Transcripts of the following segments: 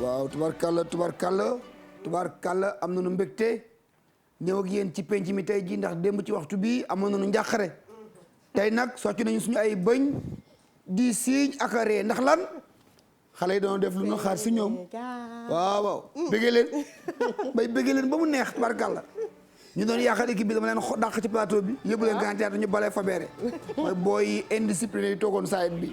waaw tubaarkàlla am nañu mbégte ñëw ak yéen ci penc mi tey ji ndax démb ci waxtu bi amoon nañu njàqare tey nag socc nañu suñu ay bëñ di siiñ ak a ree ndax lan xale yi doon def lu ñu xaar si ñoom waaw waaw bëggee leen bay bëggee leen ba mu neex tubaarkàlla ñu doon yàqal équipe bi dama leen dàq ci plateau bi yóbbu leen Grand Théâtre ñu balee fa beere mooy booy indiscipliné yi toogoon saayit bi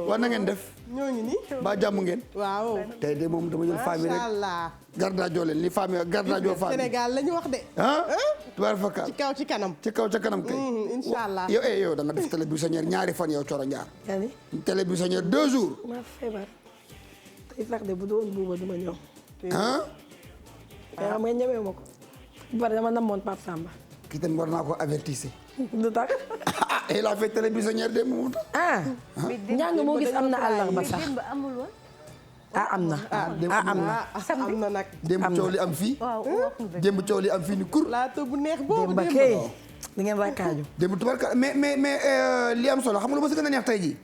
war na ngeen def ñoo ngi nii ba jàmm ngeen waaw tey de moom dama jël famille rek gardaajoo leen li famille gardaajoo famille Sénégal la ñu wax de tubaar fakkaal ci kaw ci kanam ca kanam kay inshallah yow da nga def télé buissonnière ñaari fan yow Coro Ndiar télé buissonnière 2 jours ma feebar tey sax de bu doon buuba duma ñëw waaw xam nga ñëwee ma ko bu pare dama namoon Pape Samba kii tamit war naa ko avertissé du tax il a fait télé buissonnière de mu tax njàng moo gis am na àllarba sax am na am na nag démb coow li am fii démb coow li am fii ni kur plateau bu neex boobu démb kay di ngeen rakkaaju démb tubarka mais li am solo xam nga lu ma si gën a neex tey ji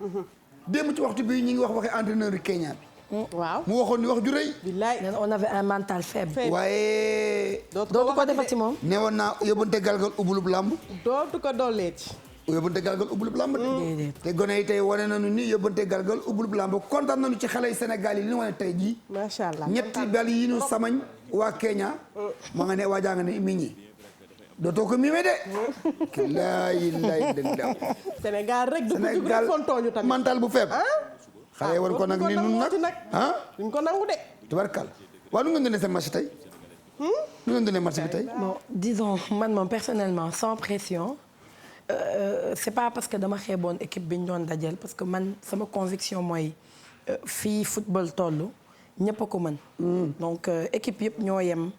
démb ci waxtu bi ñu ngi wax waxi entraîneur yi Kenya bi waaw mu waxoon ni wax ju rëy billaay on avait un mental faible waaye dootu ko defal ci moom newoon naa yóbbante galgal ubbulub làmb dootu ko dooleeti yóbbante galgal ubbulub làmb te gone yi tey wane nañu ni yóbbante galgal ubbulub làmb kontaan nañu ci xale yi Sénégal yi li ñu wane tey jii macha allah ñetti bal yi ñu samañ waa Kenya ma nga ne waa jaa nga ne mi ñi dootoo ko mimé de lay dëgg Sénégal rek du ko rek fontooñu tamit mental bu faible xale yi war ko nag ni nun nag duñ ko nangu de tubarkal waaw nu ngeen dundee seen match tey nu ngeen dundee match bi tey bon disons man moom personnellement sans pression c'est pas parce que dama xeeboon équipe bi ñu doon dajal parce que man sama conviction mooy fii football toll ñëpp a ko mën donc équipe yëpp ñoo yem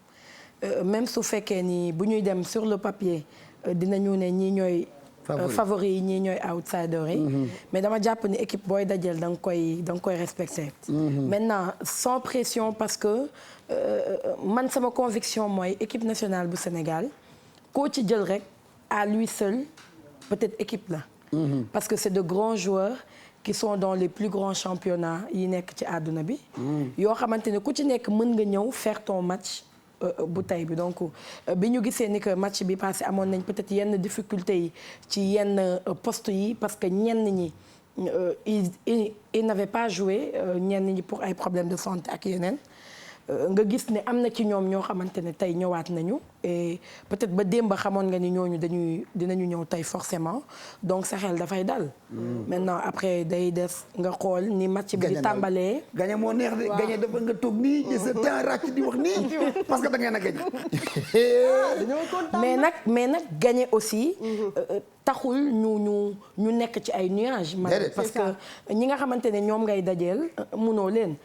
même su fekkee ni bu ñuy dem sur le papier dinañu ne ñii ñooy favori yi ñii ñooy outsider yi mais dama jàpp ni équipe booy dajal da nga koy respecter maintenant sans pression parce que man sama conviction mooy équipe nationale bu Sénégal koo ci jël rek à lui seul peut-être équipe la parce que c'est de grands joueurs qui sont dans les plus grands championnats yi nekk ci àdduna bi yoo xamante ne ku ci nekk mën nga ñëw faire ton match bu tey bi donc bi ñu gisee ni que match bi passé amoon nañ peut-être yenn difficultés yi ci yenn poste yi parce que ñenn ñi ils n'avaient pas joué ñenn ñi pour ay problèmes de santé ak yeneen nga gis ne am na ci ñoom ñoo xamante ne tey ñëwaat nañu et peut-être ba démb xamoon nga ni ñooñu dinañu ñëw tey forcément donc sa xel dafay dal. maintenant après day des nga xool ni match bi di tàmbalee. gañe moo neex de gañe dafa nga toog nii de sa temps ràcc di wax nii parce que da ngeen a gañe. mais nag gañe aussi. taxul ñu nekk ci ay nuages. parce que ñi nga xamante ne ñoom ngay dajeel munoo leen.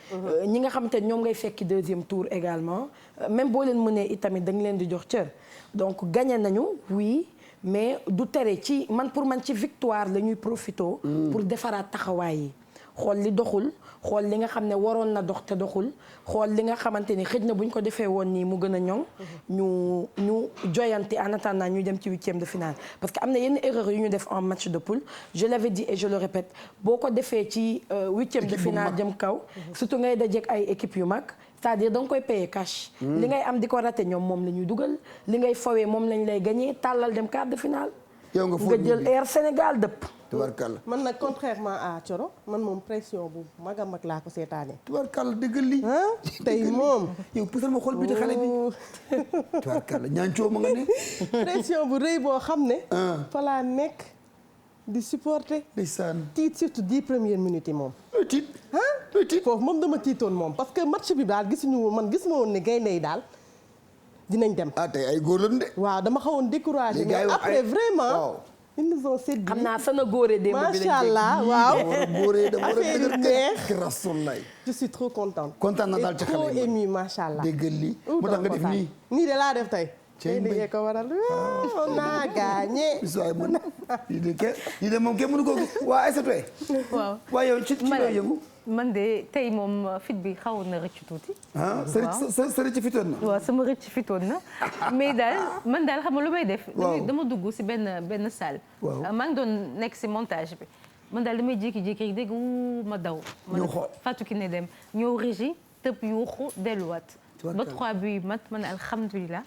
ñi nga xamante ne ñoom ngay fekki deuxième tour également même boo leen mënee itamit da nga leen di jox cër donc gagné nañu oui mais du tere ci pour man ci victoire la ñuy profito pour defaraat taxawaay yi xool li doxul xool li nga xam ne waroon na dox te doxul xool li nga xamante ni xëj na bu ñu ko defee woon nii mu gën a ñoŋ ñu joyanti en attendant ñu dem ci huitième de finale parce que am na yenn erreur yu ñu def en match de poule je l'avais dit et je le répète boo ko defee ci huitième de finale jëm kaw surtout ngay dajeek ay équipe yu mag c'est-à-dire da nga koy payer cash li ngay am di ko raté ñoom moom la ñuy dugal li ngay fawee moom lañ lay gagné tàllal dem quart de finale yow nga jël Air Sénégal dëpp tubarkalla man nag contrairement à Thioro man moom pression bu mag a mag laa ko seetaanee. tubarkalla dëggal lii. tey moom. yow pusal ma xol bi di xale bi. tubarkalla ñaancoo ma nga ne. pression bu rëy boo xam ne. fa laa nekk di supporter. ndeysaan. tiit surtout 10 premières minutes yi moom. looy tiit. looy tiit foofu moom dama tiitoon moom parce que match bi daal gisuñu man gis ma woon ne gaynde yi daal dinañ dem. tey ay góor lañu de. waaw dama xawoon découragé. mais après vraiment. ils nous ont séduit. xam naa sana góore démb bi macha allah waaw. affaire yu neex. rasulaay. je suis trop contente. kontaan na daal ci xale yi trop ému macha allah. déggal lii mu tax nga def nii. nii de laa def tey. tey de ko waral on a gagné. bisimilah man lii de moom kenn mënu ko gis waa Aïssatou. waaw waaye yow ci loo yëngu. man de tey moom fit bi xawoon na rëcc tuuti. sa rëcc fitoon na. waaw sama rëcc fitoon na mais daal man daal xam nga lu may def. dama dugg si benn salle. maa ngi doon nekk si montage bi man daal damay jékki-jékki rek dégg ma daw. ñëw xool Fatou Kiné dem ñëw régie tëb yuuxu delluwaat. ba 3 buts mat ma ne alhamdulilah.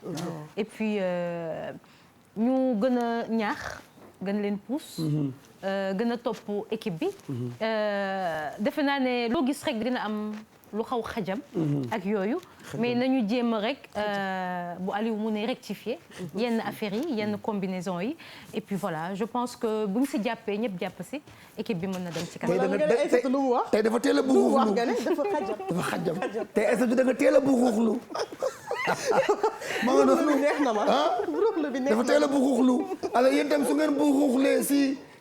et puis ñu gën a ñaax gën leen pousse. gën a topp équipe bi. defe naa ne loo gis rek dina am lu xaw xajam. ak yooyu mais nañu jéem rek bu Aliou mu ne rectifier yenn affaires yi yenn combinaison yi et puis voilà je pense que bu ñu si jàppee ñëpp jàpp si équipe bi mën na dem ci kanam. tey dafa teel a buuxuxlu dafa xajam tey est-ce que da nga teel a buuxuxlu. ma nga noonu neex na ma dafa teel a buuxuxlu alors yéen tam su ngeen buuxuxlee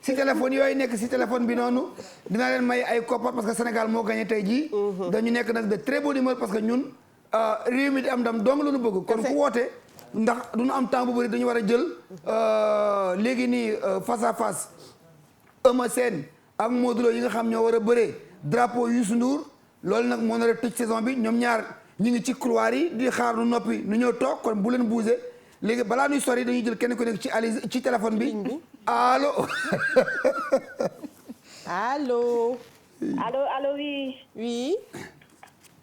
si téléphone yooyu nekk si téléphone bi noonu dinaa leen may ay koppar parce que Sénégal moo gagné tey jii. dañu nekk nag de très bonne humeur parce que ñun réew mi di am ndam dong la ñu bëgg. kon ku woote ndax du ñu am temps bu bëri dañu war a jël léegi nii face à face Eumeu Sène ak Modou Lo yi nga xam ñoo war a bëree drapeau Youssou Ndour loolu nag moo nar a tëj saison bi ñoom ñaar ñu ngi ci couloir yi di xaar nu noppi nu ñëw toog kon bu leen bougé léegi balaa ñuy sori dañuy jël kenn ku nekk ci téléphone bi. allo. allo. allo oui. oui.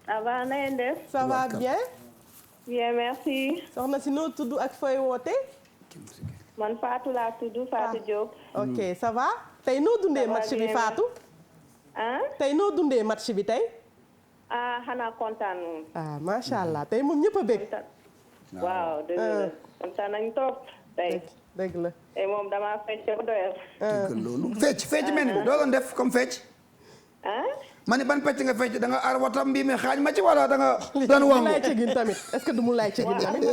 ça va na ngeen def. ça va bien. bien merci. soxna si noo tudd ak fooy woote. man Fatou laa tudd Fatou Diop. ok ça va. tey noo dundee match bi Fatou. tey noo dundee match bi tey. xanaa kontaan moom. macha allah tey moom ñëpp a bëgg. waaw dëgg la kontaan nañ trop tey. dëgg la. tey moom damaa fecc ba doyal. dëgg loolu fecc mel ni doo doon def comme fecc. ma ni ban pecc nga fecc da nga aar watam mbii mi xaaj ma ci wala da nga doon wangu. mu lay cegin tamit est-ce que du mu lay cegin tamit.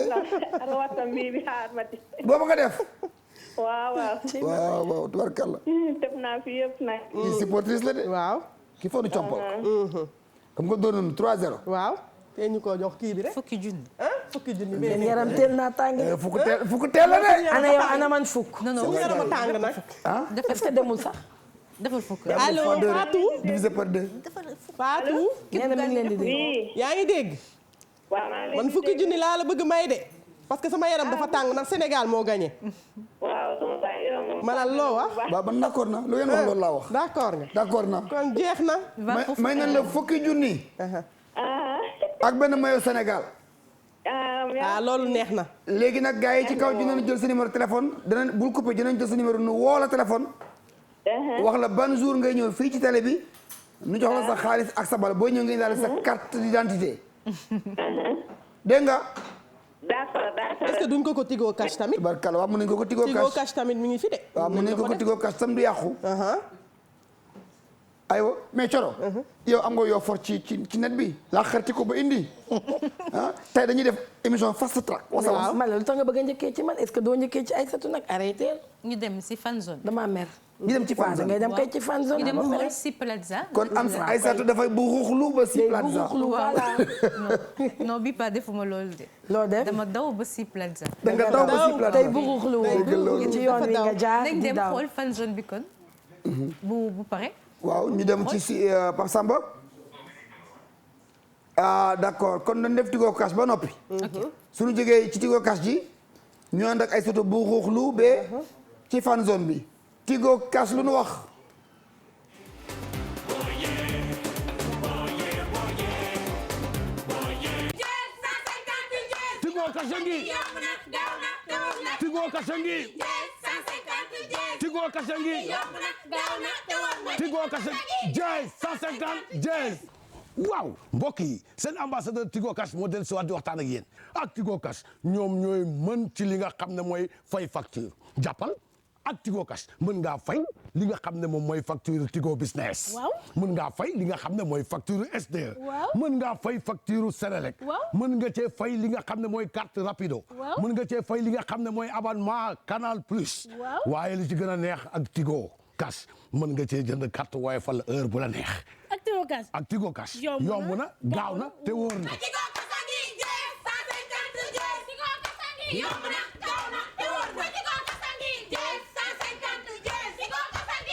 aar watam mbii bi xaar ma ci. booba nga def. waaw. tubarkalla. tëb naa fi yëpp nag. kii supportrice la de. waaw. kii foo du compal. comme nga doon 3-0. waaw. tey ñu ko jox kii bi rek. fukki junni. fukki junni seen yaram teel naa tàng. fukk teel la de. ana yow ana man fukk. non non suñu yaram a tàng nag. est-ce que demul sax. defal fukk. allo Fatou. divisé par 2. Fatou. nee na mi ngi leen di dégg. oui. yaa ngi dégg. waaw maa ngi leen man di fukki dégg. junni laa la bëgg may de. parce que sama yaram dafa tàng ndax Sénégal moo gagné. waaw sama baay yow moom. ma ne loo wax. waaw man d'accord na lu ngeen wax loolu laa wax. d'accord nga. d'accord na. kon jeex na. may nañ la fukki junni. ak benn maillot Sénégal. loolu neex na. léegi nag gars yi ci kaw dinañ jël sa numéro téléphone dinañ bul coupé dinañ jël sa numéro nu woo la téléphone. wax la ban jour ngay ñëw fii ci télé bi. nu jox la sa xaalis ak sa bal boo ñëw nga indaale sa carte d'identité. dégg nga. d'accord. est-ce que duñ ko Tigo Cash tamit. tubarkalla waaw mën nañ ko Tigo Tigo Cash. Cash tamit mi ngi fi de. waaw mën nañ ko Tigo Cash tam du yàqu. aywa mais Coro. yow am nga yoo for ci net bi. laa xarti ko ba indi. tey dañuy def émission fast track. waaw man la lu tax nga bëgg a njëkkee ci man est-ce que doo njëkkee ci Aïssatou nag arrêté. ñu dem si fan zone. damaa mer. ñu dem ci fan zone ngay dem kay ci fan zone. ñu dem xool si Plaza. kon am sa Aïssatou dafay bu ruuxlu ba si Plaza. non bi pas defuma loolu de. loo def dama daw ba si Plaza. da nga daw ba si Plaza tey bu ruuxlu ci yoon wi nga jaar nañ di dem daw. xool fan zone bi kon. bu pare. waaw ñu dem ci si Pape Samba. d'accord kon dañ def Tigo Cash ba noppi. suñu jógee ci Tigo Cash ji ñu ànd ak Aïssatou bu ruuxlu ba ci fan zone bi. Tigo Cash lu nu wax. Tigo Cash ngi. Tigo Cash ngi. Tigo Cash ngi. Tigo Cash jees 150 jees. waaw mbokk yi seen ambassadeur Tigo Cash moo del si waat di waxtaan ak yéen ak Tigo Cash ñoom ñooy mën ci li nga xam ne mooy fay facture jàppal ak Tigo Cash mën ngaa fay li nga xam ne moom mooy facture Tigo business. waaw mën ngaa fay li nga xam ne mooy facture SDE. waaw mën ngaa fay facture Senelec. waaw mën nga cee fay li nga xam ne mooy carte rapido. waaw mën nga cee fay li nga xam ne mooy abonnement Canal Plus. waaw waaye li ci gën a neex ak Tigo Cash mën nga cee jënd carte waaye fal heure bu la neex. ak Tigo Cash. ak Tigo Cash yomb na gaaw na te wóor na.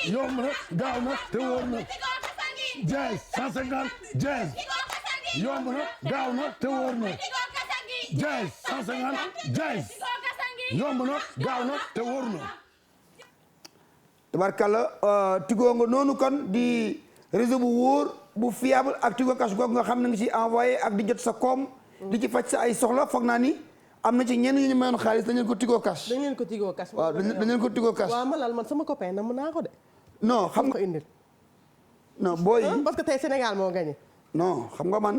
yomb na gaaw na te wóor na. jees 150 jees. yomb na gaaw na te wóor na. jees 150 jees. yomb na gaaw na te wóor na. tabarkalla Tigo nga noonu kon di réseau bu wóor bu fiable ak Tigo Cash googu nga xam ne nga ci envoyé ak di jot sa koom. di ci faj sa ay soxla foog naa ni am na ci ñenn ñu mayoon xaalis dañ leen ko Tigo Cash. dañ leen ko Tigo Cash. waaw dañ leen ko Tigo Cash. waaw man sama copain na mën naa ko de. non xam ko nga indil. non booy yi parce que tey Sénégal moo gagné. non xam nga man.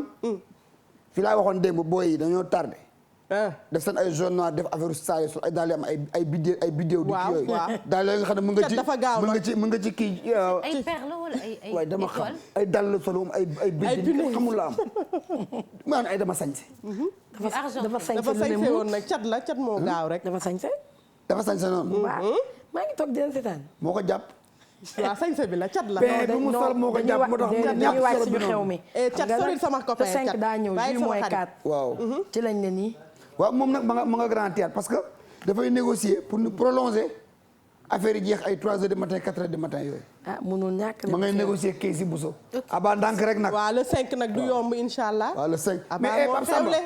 fi laa waxoon démb booy yi dañoo tardé. def seen ay jaune noir def affaire saa sol ay daal am ay bidéew di kii yooyu. daal yooyu nga xam ne mën nga ci kii. ay perle wala ay waaye dama xam ay dàll solo ay bidéew xamul la am. man ay dama sañse. dafa sañse woon nag cat la cat moo gaaw rek. dafa sañse. dafa sañse noonu. waaw maa ngi toog di leen seetaan. moo ko jàpp. waaw sañse bi la cat la. bi mu sol moo ko jàpp moo tax ñàkk solo bi xew mi. cat sori sama copain cat 5 daa ñëw J-4. waaw ci lañ ne nii. waaw moom nag ma nga grand théâtre parce que dafay négocier pour nous prolonger affaire yi jeex ay 3 heures du matin 4 heures du matin yooyu. ah mënul ñàkk ma ngay négocier kii si Bousso. Aba ndànk rek nag. waaw le 5 nag du yomb incha allah. waaw le 5 Aba mais moo Pape Samba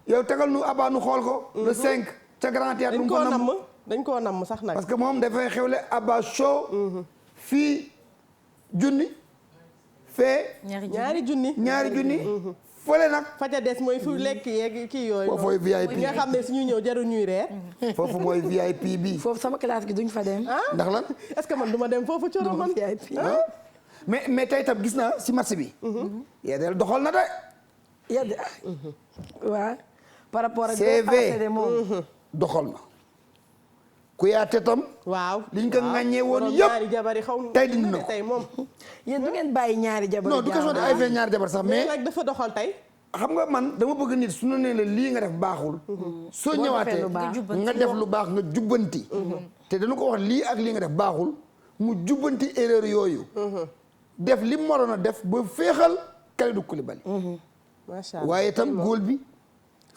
yow tegal nu Aba nu xool ko. le 5 ca grand théâtre dañ koo namm dañ koo namm sax nag. parce que moom dafay xewle Aba show. fii junni. fee. ñaari junni. fële nag. faja des mooy fu lekk yeeg kii yooyu. foofu mooy VIP nga xam ne suñu ñëw jarul ñuy reer. foofu mooy VIP bi. foofu sama classe gi duñ fa dem. ndax lan. est-ce que man du ma dem foofu coono man. mais tey tam gis naa si match bi. Yedel doxal na de. Yedel waaw. par rapport ak CV doxal na. Kouyaté tam. waaw liñ ko ŋaññee woon yëpp tey dindi na ko tey moom. yéen du ngeen bàyyi ñaari jabar. non du question de ay fee ñaari jabar sax mais nag dafa doxal tey. xam nga man dama bëgg nit su ñu nee la lii nga def baaxul. soo ñëwaatee nga def lu baax nga jubbanti. te dañu ko wax lii ak lii nga def baaxul mu jubbanti erreur yooyu. def li mu waroon a def ba féexal Kalidou Koulibaly. macha allah waaye itam góol bi.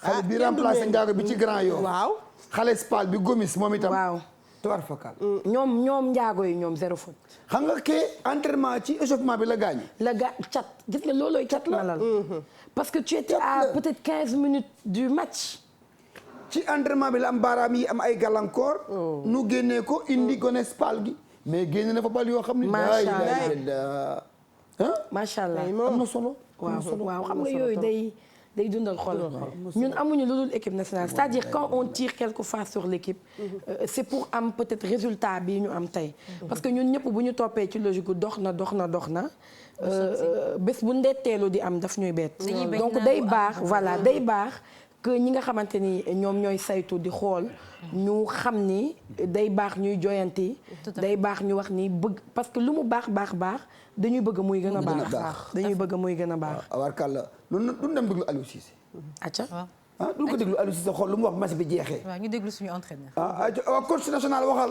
xale bi remplacé Ndiago bi ci Grand Yoff. waaw xale Spal bi Gomis moom itam. waaw tuwaar fakal. ñoom Ndiago yi ñoom 0 faute. xam nga kee entraînement ci échauffement bi la gaañ. cat gis nga loolooy cat la. parce que tu étais à peut-être 15 minutes du match. ci entraînement bi la am baaraam yi am ay gàllankoor. nu génnee ko indi gone Spal gi. mais génne na fa bal yoo xam ne. macha allah macha allah am na solo. waaw xam nga yooyu day dundal xol. ñun amuñu lu dul équipe nationale c'est-à-dire quand on tire quelquefois sur l'équipe c'est pour am peut-être résultat bi ñu am tey. parce que ñun ñëpp bu ñu toppee ci logique gu dox na bés bu ndetteelu di am daf ñuy bett. donc day baax voilà day baax. que ñi nga xamante ni ñoom ñooy saytu di xool ñu xam ni day baax ñuy joyanti day baax ñu wax ni bëgg parce que lu mu baax dañuy bëgg muy gën a baax dañuy bëgg muy gën a baax. awarkàlla nun dem déglu Aliou Cissé. acca duñ ko déglu Aliou Cissé xool lu mu wax match bi jeexee. waaw ñu déglu suñu entraîneur. coach national waxal.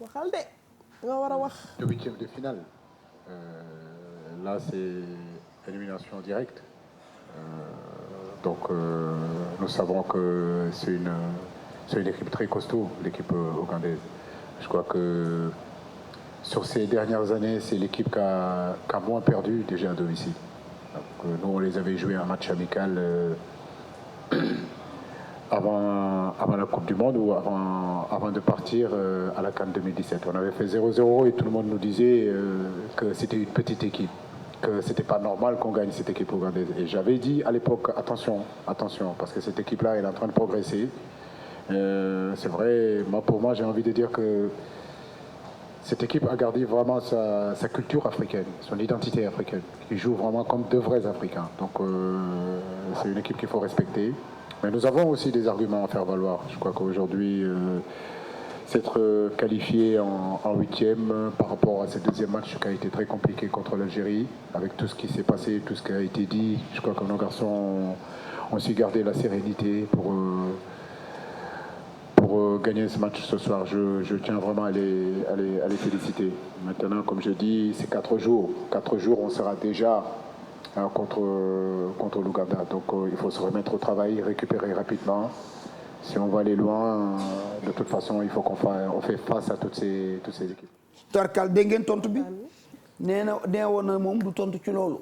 waxal de nga war a wax. Le huitième de finale là c'est élimination directe. Donc nous savons que c'est une équipe très costaud, l'équipe ougandaise. Je crois que sur ces dernières années, c'est l'équipe qui a moins perdu déjà à domicile. Donc, nous, on les avait joués un match amical avant la Coupe du Monde ou avant de partir à la CAN 2017. On avait fait 0-0 et tout le monde nous disait que c'était une petite équipe. Que c'était pas normal qu'on gagne cette équipe ougandaise. Et j'avais dit à l'époque, attention, parce que cette équipe-là, elle est en train de progresser. C'est vrai, pour moi, j'ai envie de dire que cette équipe a gardé vraiment sa culture africaine, son identité africaine, qui joue vraiment comme de vrais Africains. Donc, c'est une équipe qu'il faut respecter. Mais nous avons aussi des arguments à faire valoir. Je crois qu'aujourd'hui, s'être qualifié en huitième par rapport à ce deuxième match qui a été très compliqué contre l'Algérie, avec tout ce qui s'est passé, tout ce qui a été dit, je crois que nos garçons ont su garder la sérénité pour gagner ce match ce soir. Je tiens vraiment à les féliciter. Maintenant, comme je dis, c'est 4 jours. 4 jours, on sera déjà contre l'Ouganda. Donc il faut se remettre au travail, récupérer rapidement. Si on va aller loin, de toute façon, il faut qu'on fait face à toutes ces équipes. Torkal dégg ngeen tontu bi nee woon na moom du tontu ci loolu.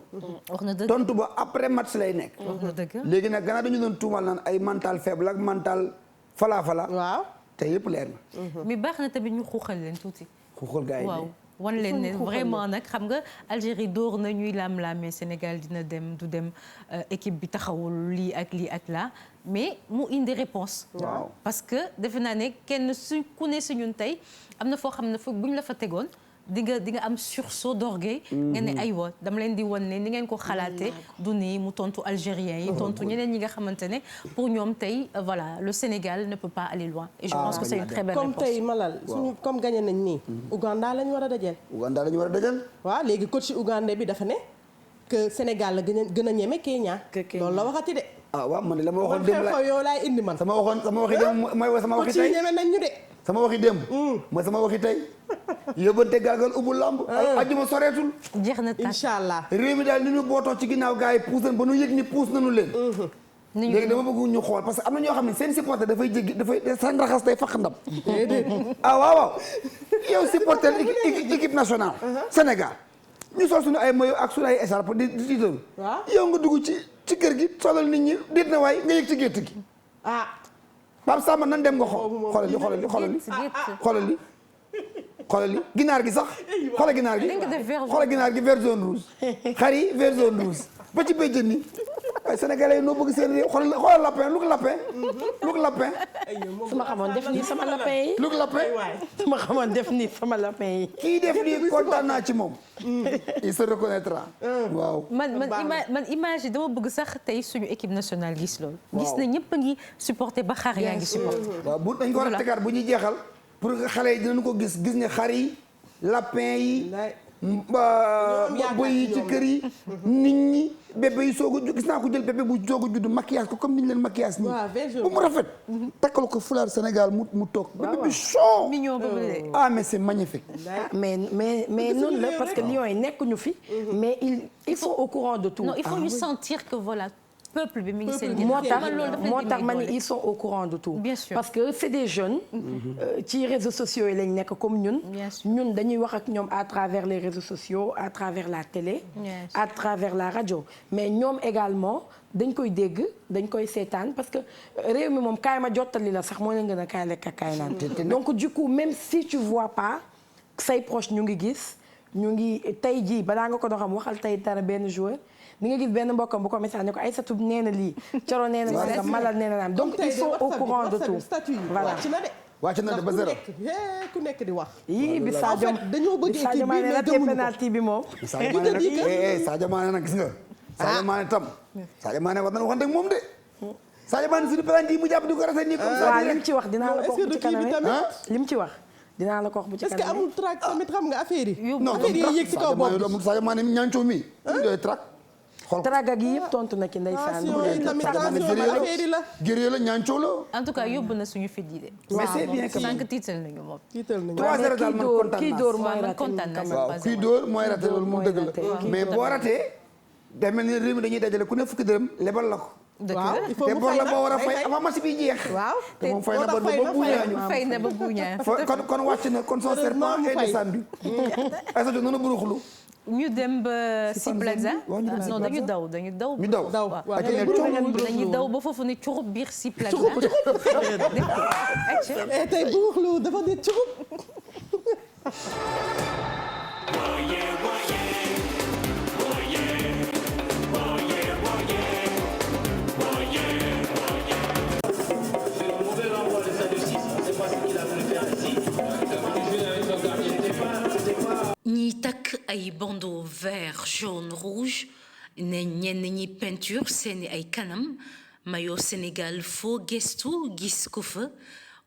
wax na dëgg tontu ba après match lay nekk. wax na dëgg. léegi nag gannaaw dañu doon tuumal naan ay mental faible ak mental fala. waaw te yëpp leer na. mais baax na tamit ñu xuuxal leen tuuti. xuuxal gars yi waaw wan leen ne vraiment nag xam nga Algérie door na ñuy laam-laamee Sénégal dina dem du dem équipe bi taxawul lii ak laa mais mu indi réponse parce que defe naa ne kenn ku ne si ñun tey am na foo xam ne bu ñu la fa tegoon di nga am sursaut d'orgueil nga ne aywa dama leen di wan ne ni ngeen ko xalaatee du nii mu tontu algérien yi tontu ñeneen ñi nga xamante ne pour ñoom tey voilà le Sénégal ne peut pas aller loin et je pense que c'est une très belle réponse comme tey Malal suñu comme gagné nañ nii Ouganda lañu war a dajal waaw léegi coach Ouganda bi dafa ne que Sénégal la gën a ñeme Kenya loolu la waxati de waaw man de la ma waxoon démb la yow laay indi man sama waxi démb mooy sama waxi tey ñeme nañ ñu de sama waxi démb mooy sama waxi tey yóbbante gaagal ubbu lamb ajjuma soreetul jeex na tàkk incha allah réew mi daal ni ñu bootoo ci ginnaaw gars yi puus nañ ba nu yëg ni puus nañu leen léegi dama bëgg ñu xool parce que am na ñoo xam ne seen supporter dafay jéggi dafay seen raxas day faq ndam waaw yow supporter équipe nationale Sénégal ñu sol suñu ay maillot ak suñu ay écharpe di tiitaru yow nga dugg ci kër gi solal nit ñi déet na waay nga yëg ci gétt gi Pape Samba nan dem nga xoolal li ginaar gi sax xoolal ginaar gi vert jaune rouge xar yi vert jaune rouge ba ci béjjën ni waaye sénégalais yi noo bëgg seen réew xoolal lapin lu ko lapin su ma xamoon def nii sama lapin yi lu ko lapin su ma xamoon def nii sama lapin yi kii def nii kontaan naa ci moom il se reconnaîtra waaw man image yi dama bëgg sax tey suñu équipe nationale gis loolu gis na ñëpp a ngi supporté ba xar yaa ngi supporté waaw bu dañ ko war a tegaat bu ñuy jeexal pour que xale yi dinañ ko gis ne xar yi lapin yi boy yi ci kër yi nit ñi bébé yi soog a gis naa ko jël bébé bu soog a judd maquillage ko comme ni ñu leen maquillage nii bu mu rafet takkal ko fulaar Sénégal mu toog bébé bi chaud mignon mais c'est magnifique mais noonu la parce que Lions yi nekkuñu fi mais ils sont au courant de tout non il faut ñu sentir que voilà peuple bi mi ngi seen moo tax ma ne ils sont au courant de tout bien sûr parce que c'est des jeunes ci réseaux sociaux yi lañ nekk comme ñun dañuy wax ak ñoom à travers les réseaux sociaux à travers la télé à travers la radio mais ñoom également dañ koy dégg dañ koy seetaan parce que réew mi moom kaay ma jottali la sax moo leen gën a kaay lekk kaay naan donc du coup même si tu vois pas say proches ñu ngi gis ñu ngi tey jii balaa nga ko doon xam waxal tey dara benn joueur ni nga gis benn mbokkam bu ko message ne ko Aïssatou nee na lii Coro nee na Malal nee na naam donc ils sont au courant de tout voilà wàcc na de ba zéro ku nekk di wax yii bi Sadio dañoo bëgg Sadio Mané la te penalty bi moom Sadio Mané nag gis nga Sadio Mané tam Sadio Mané war na waxante ak moom de Sadio Mané suñu penalty yi mu jàpp di ko rafet nii comme ça waaw lim ci wax dinaa la ko wax bu ci kanam lim ci wax dinaa la ko wax bu ci kanam est-ce que amul track tamit xam nga affaire yi non affaire yi yëg ci kaw bopp Sadio Mané ñaancoo mi doy track traga gi yëpp tontu na ci ndeysaan géré la ñaancoo la en tout cas yóbbu na suñu fit yi de mais c'est bien que sànq tiital nañu moom kii dóor mooy raté kontaan naa waaw kii dóor mooy raté loolu moom dëgg la mais boo ratee day mel ni réew mi dañuy dajale ku ne fukki dërëm lebal la ko waaw il faut te bor la boo war a fay avant match bi jeex waaw te moom fay na ba buñaañu fay na ba buñaa kon wàcc na kon son serpent est descendu ay sa jo noonu buruxlu ñu dem ba si plaza non dañu daw ñu daw dañu daw ba foofu ne curub biir si plaza tey buruxlu dafa ne curub ñiy takk ay bandeau vert jaune rouge ne ñenn ñi peinture seeni ay kanam maillot Sénégal foo gestu gis ko fa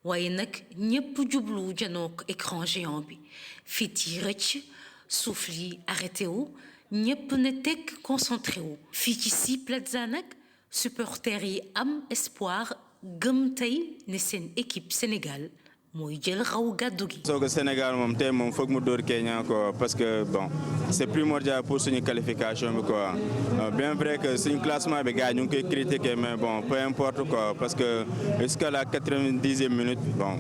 waaye nag ñépp jublu janook écran géant bi fit yi rëcc souffle yi arrêté wu ñépp ne tekk concentré wu fii ci si plaza nag supporters yi am espoir gëm tey ne seen équipe Sénégal mooy jël xaw gàddu gi. soo ko Sénégal moom tey moom foog mu dóor Kenya quoi parce que bon c'est primordial pour suñu qualification bi quoi bien vrai que suñu classement bi gars ñu ngi koy critiquer mais bon peu importe quoi parce que jusqu'à la 90e minute bon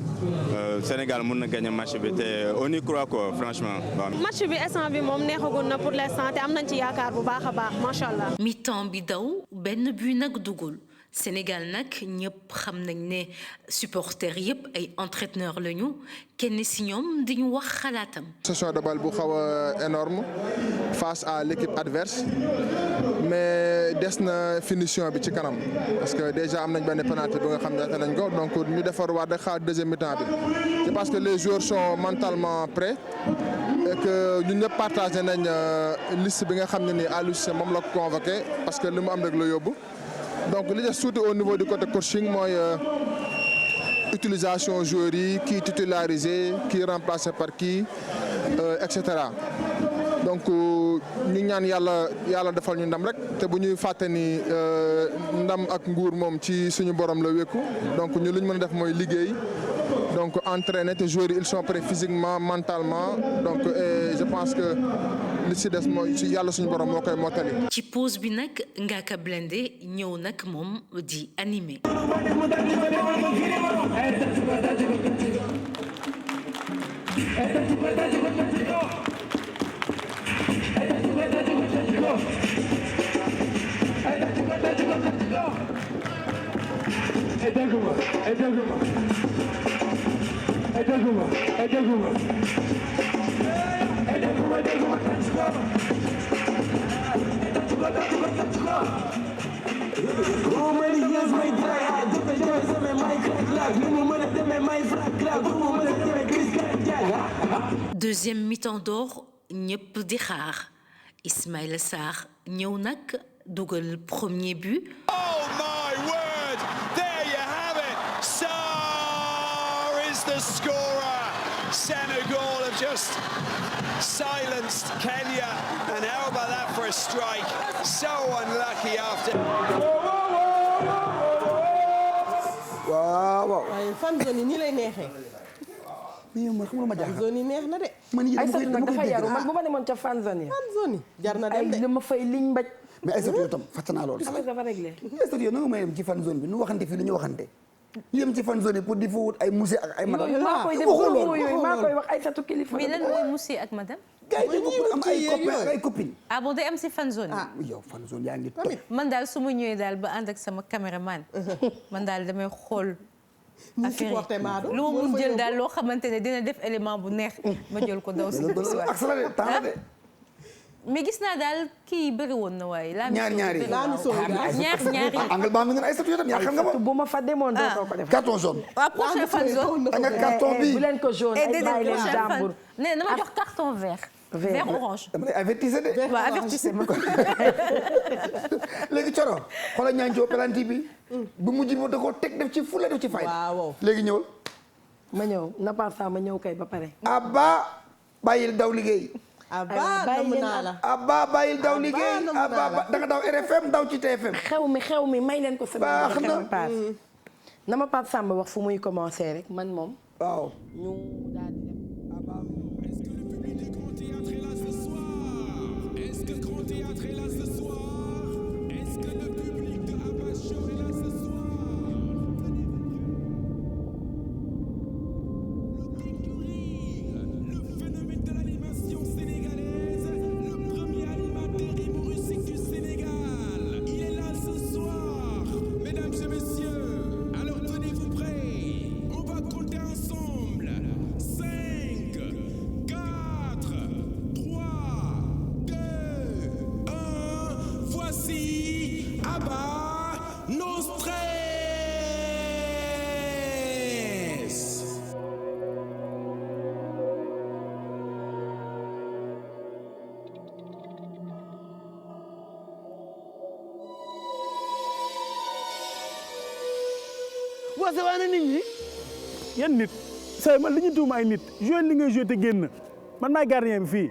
Sénégal mën na gagner match bi te on y croit quoi franchement. match bi instant bi moom neexagul na pour l'instant te am nañ ci yaakaar bu baax a baax macha allah. mi-temps bi daw benn but nag dugul Sénégal nag ñëpp xam nañ ne supporters yëpp ay entraîneurs lañu kenn si ñoom di ñu wax xalaatam. Possession de balle bu xaw a énorme face à l'équipe adverse mais des na finition bi ci kanam parce que déjà am nañ benn penalty bi nga xam ne rate nañ ko donc ñu defar waat rek xaar deuxième mi-temps bi je pense que les joueurs sont mentalement prêts et que ñun ñëpp partagé nañ liste bi nga xam ne nii Aliou Cissé moom la ko convoqué parce que li mu am rek la yóbbu donc li des tuuti au niveau du côté coaching mooy utilisation joueurs yi kii titularisé kii remplacé par kii et cetera donc ñu ñaan yàlla defal ñu ndam rek te bu ñuy fàtte ni ndam ak nguur moom ci suñu borom la wékku donc ñu lu ñu mën a def mooy liggéey donc entraîner te joueurs yi ils sont prêts physiquement mentalement donc je pense que li ci des mooy ci yàlla suñu borom moo koy mottali. ci pause bi nag Ngaaka Blindé ñëw nag moom di animé. Deuxième mi-temps d'or ñëpp di xaar Ismaïla Sarr ñëw nag dugal premier but. Oh my word! There you have it. Sarr is the scorer. Senegal have just silenced Kenya, and how about that for a strike? So unlucky after. waaw. waaye fan zone yi nii lay neexee. mais man xam nga ma jaaxal zone yi neex na de. man yéen Aïssatou nag dafa yaru man bu ma demoon ca fan zone yi. fan zone yi jar na dem de. ay dama fay liñ mbaj. mais Aïssatou yow tam fàtte naa loolu. affaire dafa réglé. Aïssatou yow nanga may dem ci fan zone bi nu waxante fii lu ñu waxante. ñu dem ci fan zone yi pour di fa wut ay monsieur ak ay madame. maa koy def yooyu maa koy wax Aïssatou kilifa. mais lan mooy monsieur ak madame. gars yi dañu am ay copains ak ay copines. ah bon day am si fan zone. ah yow fan zone yaa ngi toog. man daal su ma ñëwee daal ba ànd ak sama caméraman man daal damay xool. affaire yi lu ma mun jël daal loo xamante ne dina def élément bu neex ma jël ko daw si mais gis naa daal kii bëri woon na waaye. ñaari ñaari. angle baa mi ngeen Aïssatou yow tam yaa xam nga ma. bu ma fa demoon doo ko def. carton jaune. waaw prochain fan zone. da nga carton bi bu leen ko jaune ay bàyyi leen jàmbur. nee na ma jox carton vert. vert orange. dama lay avertissé de. waaw avertissé ma. léegi Coro xoolal ñaancoo pelanti bi. bu mujj bi da koo teg def ci fula def ci fay. waaw léegi ñëwal. ma ñëw na part ça ma ñëw kay ba pare. Abba bàyyil daw liggéey. Abba nam naa la. Abba bàyyil daw liggéey. Abba da nga daw RFM daw ci TFM. xew mi may leen ko sama. baax na na ma Pape Samba wax fu muy commencer rek man moom. waaw ñu daal di dem. Est-ce que le public du Grand Théâtre est là ce soir? Est-ce que Grand Théâtre est là ce soir? Est-ce que le public de Abba Show est là ce soir? Le découvrir, le phénomène de l'animation sénégalaise, le premier animateur humoristique du Sénégal. Il est là ce soir, mesdames et messieurs. Alors tenez-vous prêts, on va compter ensemble. 5, 4, 3, 2, 1. Voici Abba No Stress. waase waa na nit ñi yan nit say man li ñu tuuma ay nit joué li ngay joué te génn man maay gardien bi fii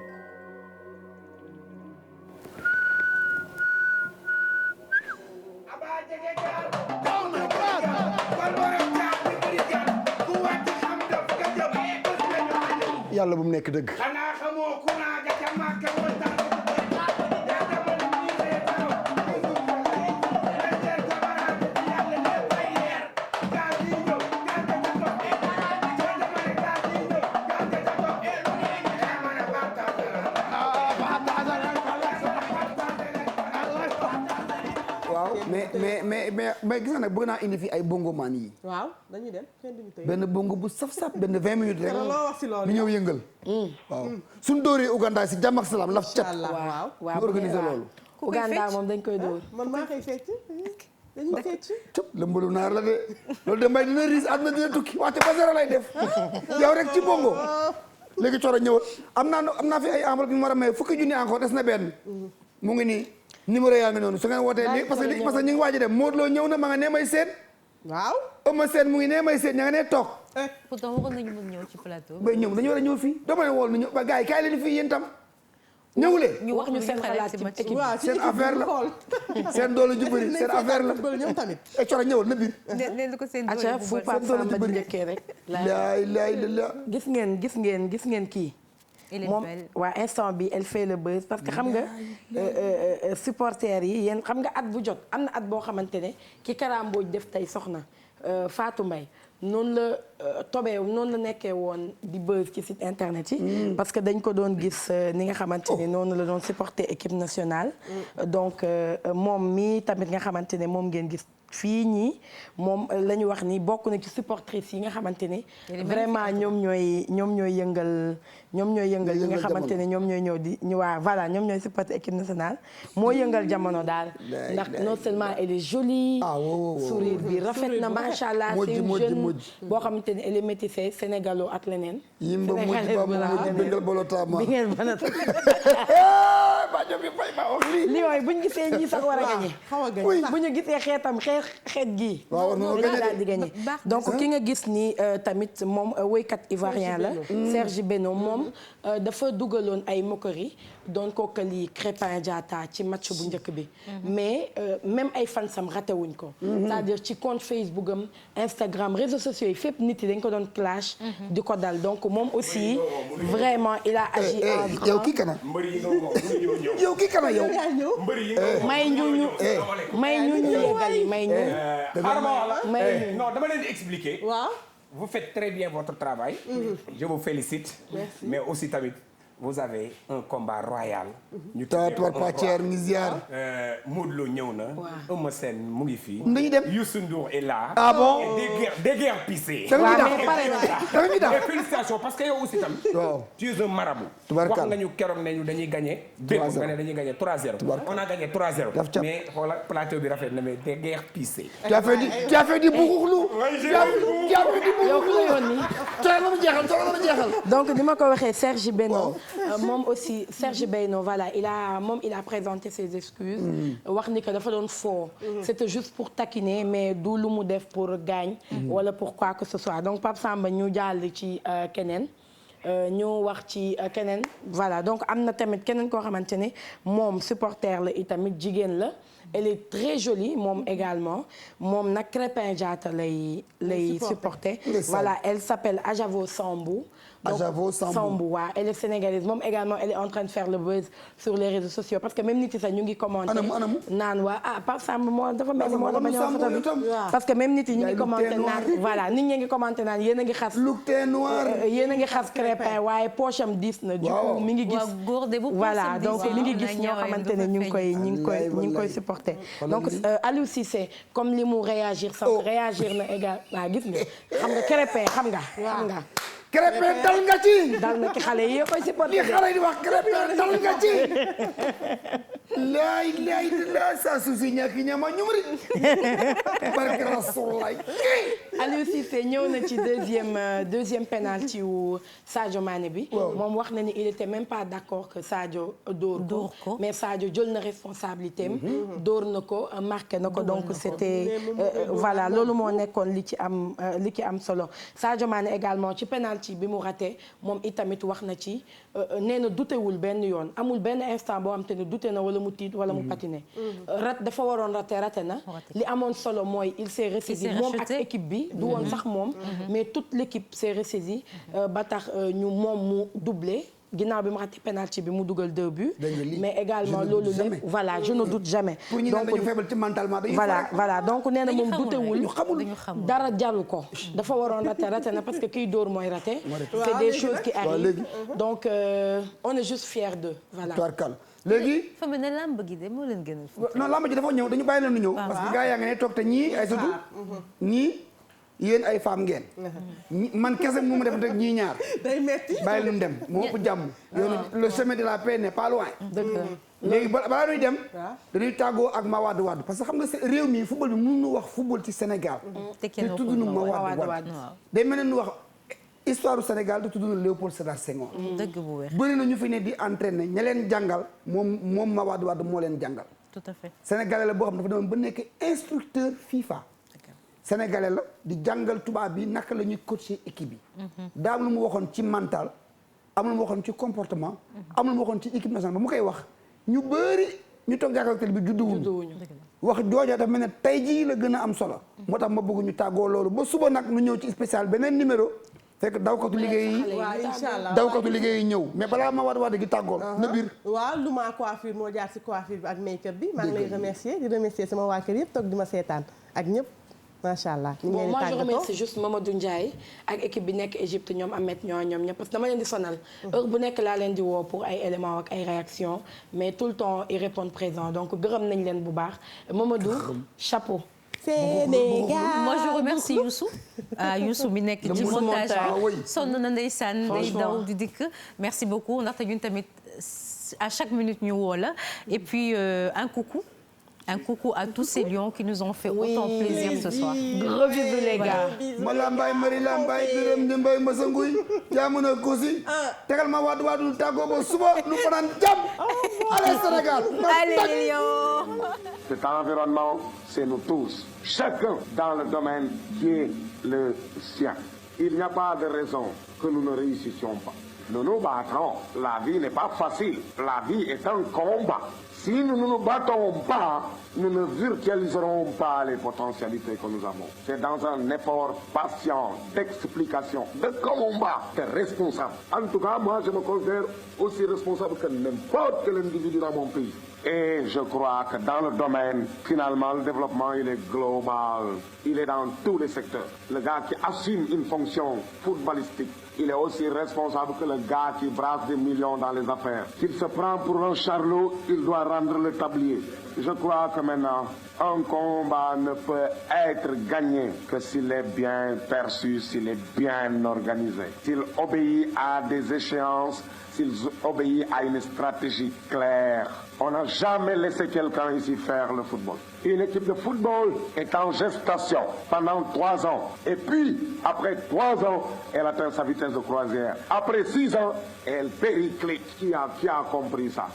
yàlla bu mu nekk dëgg. mais gis nga nag bëgg naa indi fi ay bongo maan yi. waaw dañuy dem benn bongo bu saf-saf benn 20 minutes rek. loo wax si loolu ñu ñëw yëngal. waaw suñ dóoree Uganda si jàmm ak salaam laf cat. waaw ñu organiser loolu. Uganda moom dañ koy dóor. man maa koy fecc dañuy fecc. cëp lëmbalu naar la de loolu de mbay dina riis àdduna dina tukki waxte ba zéro lay def yow rek ci bongo léegi cooro ñëwal am naa fi ay enveloppe yu ma war a may fukki junni encore des na benn mu ngi nii numéro yaa ngi noonu su ngeen wootee léegi parce que ñu ngi waaj a dem Modou Lo ñëw na ma nga nee may seen waaw Eumeu Sène mu ngi nee may seen ña nga nee toog pourtant waroon nañu mën ñëw ci plateau. bay ñoom dañu war a ñëw fii dama ne wool ñu ba gars yi kaay leen fii yéen tam ñëwulee ñu wax ñu seen xalaat ci équipe seen affaire la seen doole ju bëri seen affaire la ñoom tamit e coro ñëwal na biir nee ko seen acca fu Pape Samba di njëkkee rek la gis ngeen kii moom waa instant bi elle fait le buzz parce que xam nga supporters yi yéen xam nga at bu jot am na at boo xamante ne ki karambooj def tey soxna Fatou Mbaye noonu la tobee noonu la nekkee woon di buzz ci site internet yi parce que dañ ko doon gis ni nga xamante ne noonu la doon supporter équipe nationale donc moom mi tamit nga xamante ne moom ngeen gis fii ñii moom la ñu wax ni bokk na ci supportrices yi nga xamante ne vraiment ñoom ñooy yëngal ñi nga xamante ne ñoom ñooy ñëw di ñu waa voilà ñoom ñooy supporter équipe nationale moo yëngal jamono daal ndax non seulement elle est jolie sourire bi rafet na macha allah c'est une jeune boo xamante ne elle est métissée sénégalo ak leneen yimba mujj ba mu bengal bolotama bi ngeen mën a lii mooy bu ñu gisee ñii sax war a gañe bu ñu gisee xeetam xeet gii dañu daal di gañe donc ki nga gis ni tamit moom woykat ivoirien la Serge Beno moom dafa dugaloon ay moquerie doon kookali Crépin Diatta ci match bu njëkk bi mais même ay fansam raté wuñ ko c'est-à-dire ci compte Facebook am Instagram réseaux sociaux yi fépp nit yi dañ ko doon clash di ko dal donc moom aussi vraiment il a agi en grand yow kii kana yow kii kana yow may ñu yeggali may ñu non dama leen di expliquer waaw vous faites très bien votre travail je vous félicite mais aussi tamit vous avez un combat royal. ñu taatuwaat Pàcceer Ngiziar. Modou Lo ñëw na. Eumeu Sène mu ngi fii. dañuy dem Youssou Ndour est là. ah bon des guerres pissées. mais félicitations parce que yow aussi tamit. tu es un marabout. tubarkalla wax nga ñu keroog ne ñu dañuy gagné. 3-0 nga ne dañuy gagné 3-0. on a gagné 3-0. mais xoolal plateau bi rafet na mais des guerres pissées. tu as fait di buxuxlu. tu as fait di buxuxlu. donc ni ma ko waxee Serge Beno. moom aussi Serge Beno voilà il a présenté ses excuses wax ni que dafa doon faux c'était juste pour taquiner mais du lu mu def pour gaañ wala pour quoi que ce soit donc Pape Samba ñu jàll ci keneen ñu wax ci keneen voilà donc am na tamit keneen koo xamante ne moom supporter la itamit jigéen la elle est très jolie moom également moom nag Crépin Diatta lay supporter voilà elle s'appelle Ajavo Sambou Ajavo Sambou waaw elle est sénégalaise moom également elle est en train de faire le buzz sur les réseaux sociaux parce que même nit yi sax ñu ngi commenter naan waa Pape Samba moo dafa mel ni moo dama ñëw photo bi parce que même nit yi ñu ngi commenter naan voilà nit ñi ngi commenter naan yéen a ngi xas yéen a ngi xas Crépin waaye poche am diis na du coup mi ngi gis voilà donc mi ngi gis ñoo xamante ne ñu ngi koy supporter donc Aliou Cissé comme li mu réagir sax réagir na égal waaw gis nga xam nga Crépin xam nga Crépin dal nga ci. dal na ki xale yi koy supporté. li xale yi di wax Crépin dal nga ci. laay saa su si ñàkk ñama ñumri. barke Rasulullah. Aliou Cissé ñëw na ci deuxième penalty wu Sadio Mané bi. moom wax na ni il était même pas d'accord que Sadio dóor ko. mais Sadio jël na responsabilité am. dóor na ko marqué na ko donc c'était voilà loolu moo nekkoon li ci am solo Sadio Mané également ci penalty bi mu raté moom itamit wax na ci nee na dutewul benn yoon amul benn instant boo xam te ne dute na wala mu tiit wala mu patiné dafa waroon raté na li amoon solo mooy il s'est ressaisi moom ak équipe bi du woon sax moom mais toute l'équipe s'est ressaisie ba tax moom mu doublé ginnaaw bi mu raté penalty bi mu dugal 2 buts. mais également loolu lépp voilà je ne doute jamais. pour ñu naan dañu faible ci mentalement dañuy voilà donc nee na moom dutewul dara jaru ko. dafa waroon raté na parce que kiy dóor mooy raté. c'est des choses qui arrivent. donc on est juste fiers d'eux voilà. léegi. fa mu ne lamb gi de moo leen gënal. non lamb ji dafa ñëw dañu bàyyi leen ñu ñëw. parce que gars yaa ngi ne toog te ñii ay satu ñii yéen ay femme ngeen. man kese mu ma def rek ñii ñaar. day metti bàyyi leen dem moo ëpp jàmm. yoonu le chemin de la paix n'est pas loin. léegi balaa ñuy dem. dañuy tàggoo ak Mawade Wade parce que xam nga réew mi football bi mënuñu wax football ci Sénégal. te tudd nu Mawade Wade. day mel ne nu wax. histoire du Sénégal du tudd na Léopold Sédar Senghor. dëgg bu wér. bëri na ñu fi ne di entraîner ña leen jàngal moom Mawade Wade moo leen jàngal. tout à fait. Sénégalais la boo xam dafa demoon ba nekk instructeur FIFA. Sénégalais la di jàngal tubaab bi naka la ñuy coacher équipe bi. daa am lu mu waxoon ci mental am lu mu waxoon ci comportement. am lu mu waxoon ci équipe nationale ba mu koy wax ñu bëri ñu toog jàkkaarloo télé bi judduwuñu. wax jooja dafa mel ne tey jii la gën a am solo. moo tax ma bëgg ñu tàggoo loolu ba suba nag ñu ñëw ci spécial beneen numéro. fekk dawkatu liggéey yi dawkatu liggéey yi ñëw mais balaa ma Wade gi tàggoon na biir waaw lu ma coiffure moo jaar ci coiffure bi ak make-up bi maa ngi lay remercier di remercier sama waa kër yëpp toog di ma seetaan ak ñëpp macha allah. bon moi je remercie juste Mamadou Ndiaye ak équipe bi nekk Égypte ñoom Ahmed ñoom ñëpp parce que dama leen di sonal. heure bu nekk laa leen di woo pour ay éléments ak ay réactions mais tout le temps ils répondent présent donc gërëm nañ leen bu baax Mamadou chapeau. Sénégal moi je remercie Youssou. Youssou mi nekk ci montage sonn na ndeysaan day daw di dikk merci beaucoup ndaxte ñun tamit à chaque minute ñu woo la et puis un coucou à tous ces lions qui nous ont fait autant plaisir ce soir. Gros bisous les gars. ma lambaay mari lambaay biram ni mbay masanguy jaamuna kosi tegal ma Wade Wade tàggoo ba suba nu fanaan jàmm. Allez Sénégal. Allez les lions. Cet environnement, c'est nous tous, chacun dans le domaine qui est le sien. Il n'y a pas de raison que nous ne réussissions pas. Nous nous battrons. La vie n'est pas facile. La vie est un combat. Si nous ne nous battons pas, nous ne virtualiserons pas les potentialités que nous avons. C'est dans un effort patient, d'explication, de combat, de responsable. En tout cas, moi, je me considère aussi responsable que n'importe quel individu dans mon pays. Et je crois que dans le domaine, finalement, le développement, il est global. Il est dans tous les secteurs. Le gars qui assume une fonction footballistique, il est aussi responsable que le gars qui brasse des millions dans les affaires. S'il se prend pour un charlot, il doit rendre le tablier. Je crois que maintenant, un combat ne peut être gagné que s'il est bien perçu, s'il est bien organisé, s'il obéit à des échéances, s'il obéit à une stratégie claire. On n'a jamais laissé quelqu'un ici faire le football. Une équipe de football est en gestation pendant 3 ans. Et puis, après 3 ans, elle atteint sa vitesse de croisière. Après 6 ans, elle périclite. Qui a compris ça?